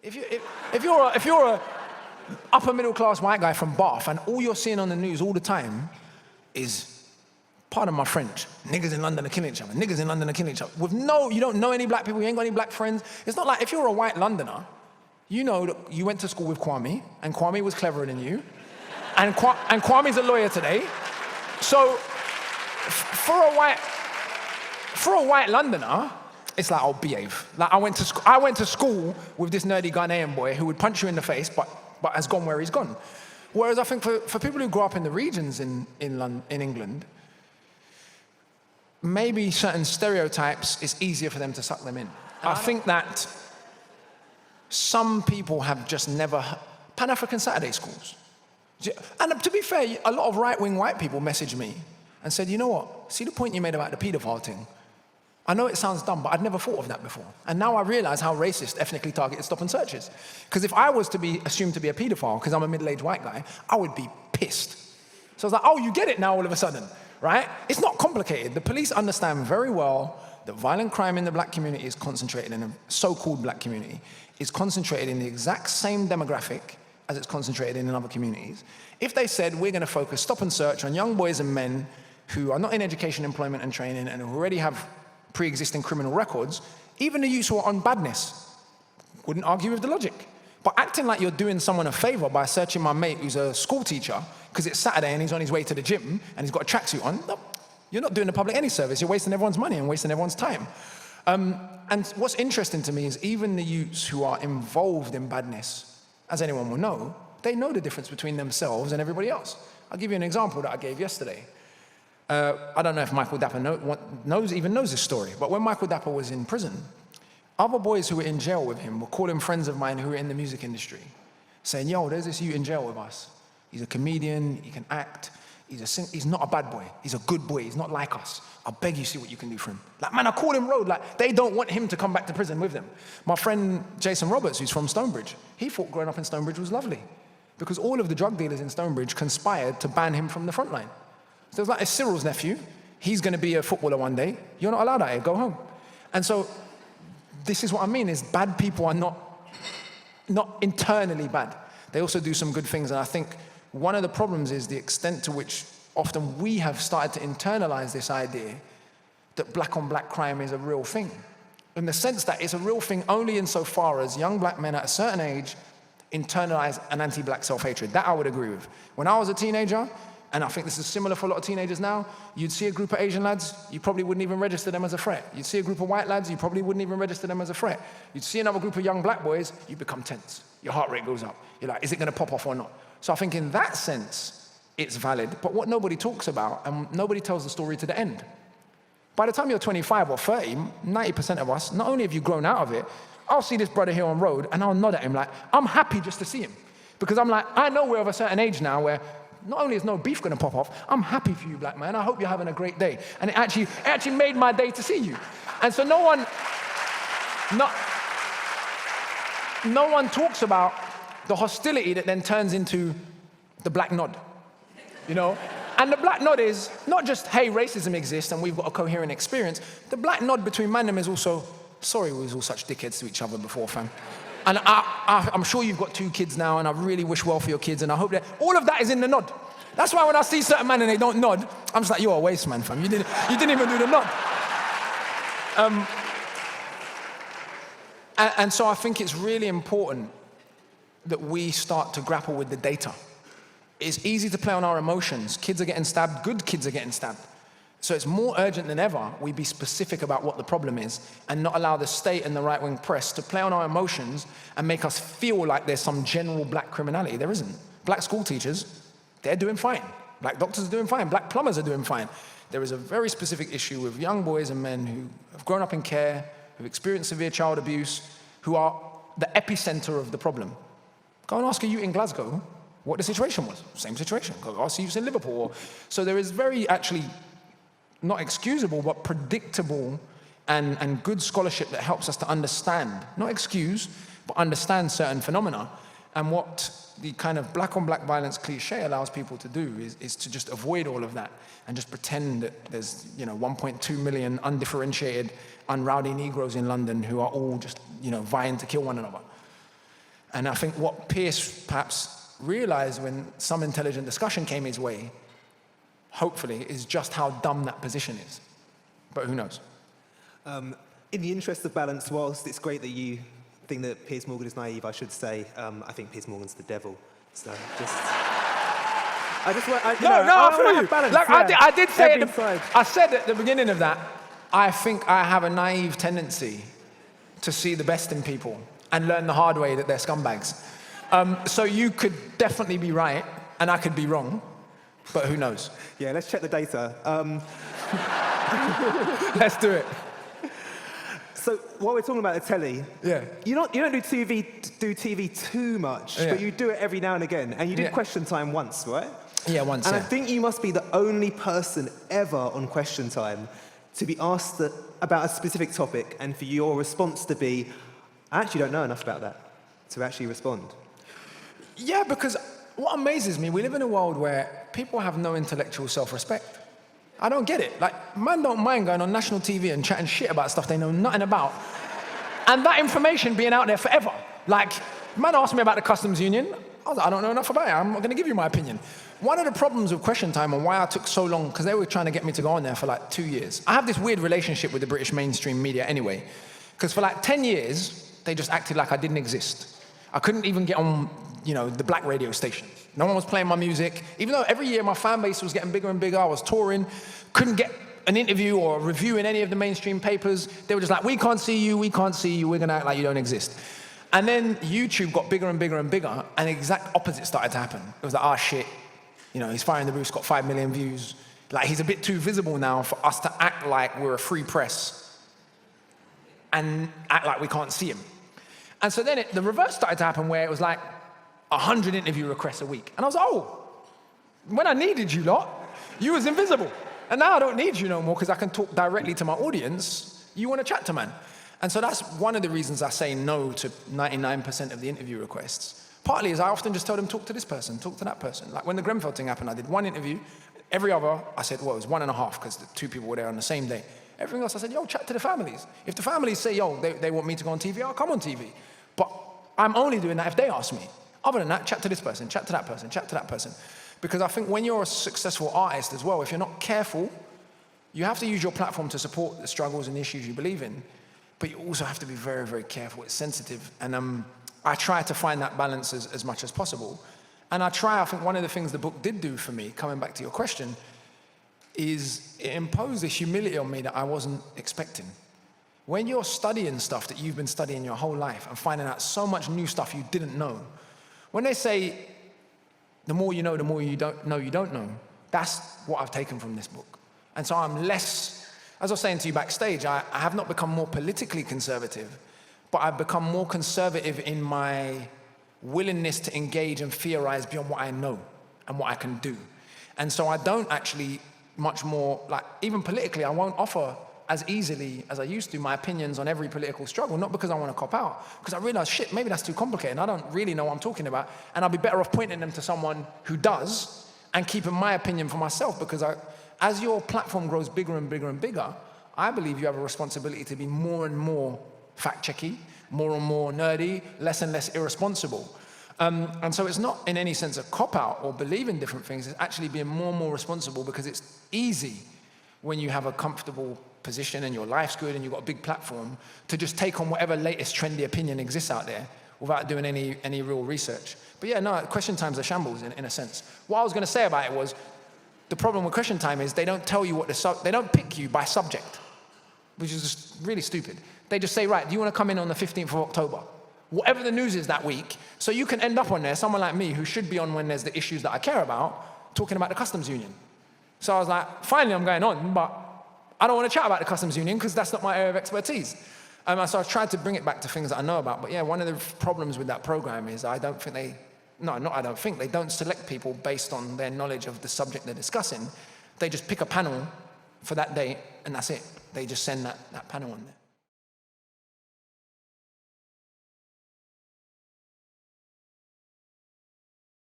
If you're a upper middle class white guy from Bath and all you're seeing on the news all the time is, pardon my French, niggas in London are killing each other, niggas in London are killing each other. You don't know any black people, you ain't got any black friends. It's not like if you're a white Londoner, you know that you went to school with Kwame, and Kwame was cleverer than you, and Kwame's a lawyer today. So for a white Londoner, it's like, oh, behave. Like I went to school with this nerdy Ghanaian boy who would punch you in the face, but has gone where he's gone. Whereas I think for people who grow up in the regions in England, maybe certain stereotypes, it's easier for them to suck them in. I think that some people have just never, Pan-African Saturday schools. And to be fair, a lot of right-wing white people messaged me and said, you know what, see the point you made about the paedophile thing? I know it sounds dumb, but I'd never thought of that before. And now I realize how racist ethnically targeted stop and search is. Because if I was to be assumed to be a pedophile because I'm a middle-aged white guy, I would be pissed. So I was like, oh, you get it now all of a sudden, right? It's not complicated. The police understand very well that violent crime in the black community is concentrated in a so-called black community, is concentrated in the exact same demographic as it's concentrated in other communities. If they said, we're gonna focus stop and search on young boys and men who are not in education, employment, and training, and who already have pre-existing criminal records, even the youths who are on badness wouldn't argue with the logic. But acting like you're doing someone a favor by searching my mate who's a school teacher because it's Saturday and he's on his way to the gym and he's got a tracksuit on, no, you're not doing the public any service. You're wasting everyone's money and wasting everyone's time. And what's interesting to me is even the youths who are involved in badness, as anyone will know, they know the difference between themselves and everybody else. I'll give you an example that I gave yesterday. I don't know if Michael Dapper even knows this story, but when Michael Dapper was in prison, other boys who were in jail with him were calling friends of mine who were in the music industry, saying, yo, there's this youth in jail with us. He's a comedian, he can act, he's not a bad boy, he's a good boy, he's not like us. I beg you, see what you can do for him. Like, man, I call him road, like, they don't want him to come back to prison with them. My friend Jason Roberts, who's from Stonebridge, he thought growing up in Stonebridge was lovely because all of the drug dealers in Stonebridge conspired to ban him from the front line. So it's like, it's Cyril's nephew, he's gonna be a footballer one day, you're not allowed out here, go home. And so, this is what I mean, is bad people are not internally bad. They also do some good things, and I think one of the problems is the extent to which often we have started to internalize this idea that black on black crime is a real thing. In the sense that it's a real thing only insofar as young black men at a certain age internalize an anti-black self-hatred. That I would agree with. When I was a teenager, and I think this is similar for a lot of teenagers now, you'd see a group of Asian lads, you probably wouldn't even register them as a threat. You'd see a group of white lads, you probably wouldn't even register them as a threat. You'd see another group of young black boys, you become tense. Your heart rate goes up. You're like, is it gonna pop off or not? So I think in that sense, it's valid. But what nobody talks about, and nobody tells the story to the end. By the time you're 25 or 30, 90% of us, not only have you grown out of it, I'll see this brother here on road and I'll nod at him like, I'm happy just to see him. Because I'm like, I know we're of a certain age now where not only is no beef gonna pop off, I'm happy for you, black man. I hope you're having a great day. And it actually made my day to see you. And so no one talks about the hostility that then turns into the black nod, you know? And the black nod is not just, hey, racism exists and we've got a coherent experience. The black nod between man them is also, sorry we was all such dickheads to each other before, fam. And I'm sure you've got 2 kids now, and I really wish well for your kids, and I hope that all of that is in the nod. That's why when I see certain men and they don't nod, I'm just like, you're a waste man, fam. You didn't even do the nod. And so I think it's really important that we start to grapple with the data. It's easy to play on our emotions. Kids are getting stabbed, good kids are getting stabbed. So it's more urgent than ever we be specific about what the problem is and not allow the state and the right-wing press to play on our emotions and make us feel like there's some general black criminality. There isn't. Black school teachers, they're doing fine. Black doctors are doing fine. Black plumbers are doing fine. There is a very specific issue with young boys and men who have grown up in care, who've experienced severe child abuse, who are the epicenter of the problem. Go and ask a youth in Glasgow what the situation was. Same situation. Go ask youths in Liverpool. So there is very actually not excusable, but predictable and good scholarship that helps us to understand, not excuse, but understand certain phenomena. And what the kind of black on black violence cliche allows people to do is to just avoid all of that and just pretend that there's 1.2 million undifferentiated, unrowdy Negroes in London who are all just vying to kill one another. And I think what Pierce perhaps realized when some intelligent discussion came his way, hopefully, is just how dumb that position is. But who knows? In the interest of balance, whilst it's great that you think that Piers Morgan is naive, I should say, I think Piers Morgan's the devil. So just... I feel you. Balance, like, yeah. I did say Every I said at the beginning of that, I think I have a naive tendency to see the best in people and learn the hard way that they're scumbags. So you could definitely be right, and I could be wrong, but who knows? Yeah, let's check the data. Let's do it. So while we're talking about the telly, Yeah. you don't do TV too much, Yeah. but you do it every now and again. And you did Yeah. Question Time once, right? Yeah, once, And yeah. I think you must be the only person ever on Question Time to be asked about a specific topic and for your response to be, I actually don't know enough about that, to actually respond. Yeah, because what amazes me, we live in a world where people have no intellectual self-respect. I don't get it. Like, man don't mind going on national TV and chatting shit about stuff they know nothing about. And that information being out there forever. Like, man asked me about the customs union. I was like, I don't know enough about it. I'm not going to give you my opinion. One of the problems with Question Time and why I took so long, because they were trying to get me to go on there for like 2 years. I have this weird relationship with the British mainstream media anyway, because for like 10 years, they just acted like I didn't exist. I couldn't even get on, the black radio stations. No one was playing my music. Even though every year my fan base was getting bigger and bigger, I was touring, couldn't get an interview or a review in any of the mainstream papers. They were just like, we can't see you, we're gonna act like you don't exist. And then YouTube got bigger and bigger and bigger, and the exact opposite started to happen. It was like, shit, he's firing the roost, got 5 million views. Like, he's a bit too visible now for us to act like we're a free press and act like we can't see him. And so then the reverse started to happen, where it was like 100 interview requests a week. And I was like, when I needed you lot, you was invisible. And now I don't need you no more because I can talk directly to my audience. You want to chat to man. And so that's one of the reasons I say no to 99% of the interview requests. Partly is I often just tell them, talk to this person, talk to that person. Like when the Grenfell thing happened, I did one interview. Every other, I said, it was 1.5 because the 2 people were there on the same day. Everything else, I said, chat to the families. If the families say, they want me to go on TV, I'll come on TV. But I'm only doing that if they ask me. Other than that, chat to this person, chat to that person, chat to that person. Because I think when you're a successful artist as well, if you're not careful, you have to use your platform to support the struggles and the issues you believe in, but you also have to be very, very careful. It's sensitive. And I try to find that balance as much as possible. And I think one of the things the book did do for me, coming back to your question, is it imposed a humility on me that I wasn't expecting. When you're studying stuff that you've been studying your whole life and finding out so much new stuff you didn't know, when they say, the more you know, the more you don't know, that's what I've taken from this book. And so I'm less, as I was saying to you backstage, I have not become more politically conservative, but I've become more conservative in my willingness to engage and theorize beyond what I know and what I can do. And so I don't actually much more, like even politically, I won't offer as easily as I used to my opinions on every political struggle, not because I want to cop out, because I realize, shit, maybe that's too complicated. I don't really know what I'm talking about. And I'll be better off pointing them to someone who does and keeping my opinion for myself, because as your platform grows bigger and bigger and bigger, I believe you have a responsibility to be more and more fact-checky, more and more nerdy, less and less irresponsible. And so it's not in any sense a cop-out or believing different things, it's actually being more and more responsible, because it's easy when you have a comfortable position and your life's good and you've got a big platform to just take on whatever latest trendy opinion exists out there without doing any real research. But yeah, no, Question Time's a shambles in a sense. What I was going to say about it was, the problem with Question Time is they don't tell you they don't pick you by subject, which is just really stupid. They just say, right, do you want to come in on the 15th of October? Whatever the news is that week, so you can end up on there, someone like me who should be on when there's the issues that I care about, talking about the customs union. So I was like, finally I'm going on, but I don't want to chat about the customs union because that's not my area of expertise. So I tried to bring it back to things that I know about. But yeah, one of the problems with that program is they don't select people based on their knowledge of the subject they're discussing. They just pick a panel for that day and that's it. They just send that panel on there.